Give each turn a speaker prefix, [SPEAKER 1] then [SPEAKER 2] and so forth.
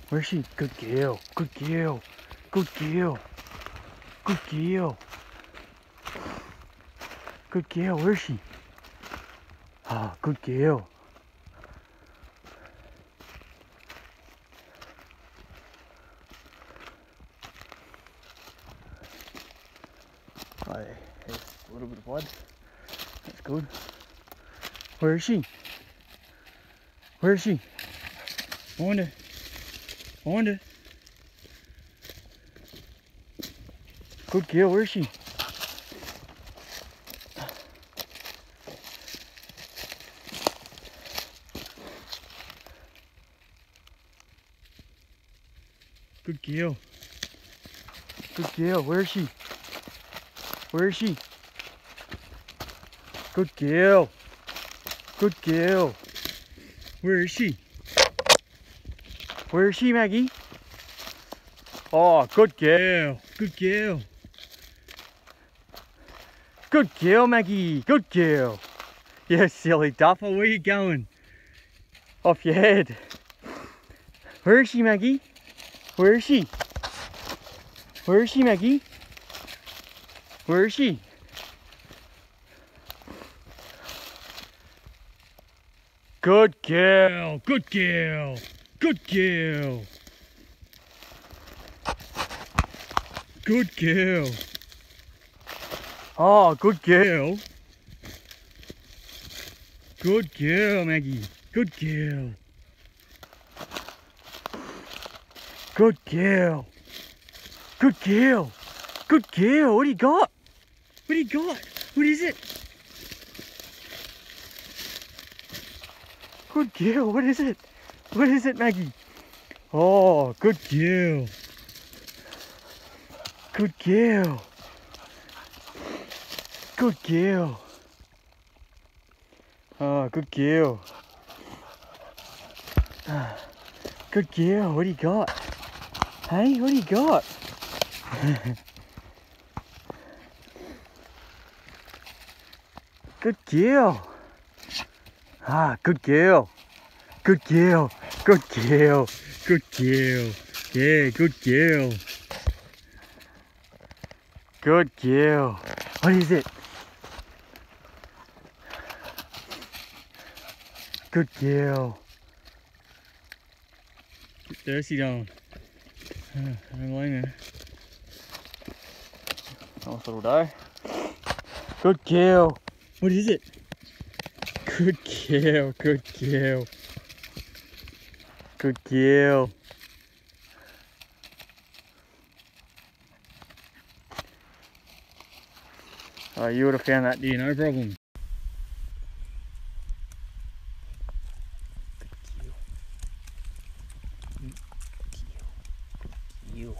[SPEAKER 1] Where's she? Good girl. Good girl. Good girl. Good girl. Good girl. Where's she? Ah, good girl. Oh, there's a little bit of blood. That's good. Where is she? Where is she? Find her. Find her. Good girl, where is she? Good girl. Good girl, where is she? Where is she? Good girl. Good girl. Where is she? Where is she, Maggie? Oh, good girl. Good girl. Good girl, Maggie. Good girl. Yeah, silly duffer. Where you going? Off your head. Where is she, Maggie? Where is she? Where is she, Maggie? Where is she? Good girl. Good girl. Good girl. Good girl. Oh, good girl. Good girl, Maggie. Good girl. Good girl. Good girl. Good girl. What do you got? What do you got? What is it? Good girl. What is it? What is it, Maggie? Oh, good girl. Good girl. Good girl. Oh, good girl. Good girl. What do you got? Hey, what do you got? Good girl. Ah, good girl. Good girl. Good girl. Good girl. Yeah, good girl. Good girl. What is it? Good girl. Get thirsty down. I don't blame her. Nice little day. Good girl. What is it? Good girl. Good girl. Good girl. Oh, you would have found that deer, no problem. Good girl. Good girl. Good girl.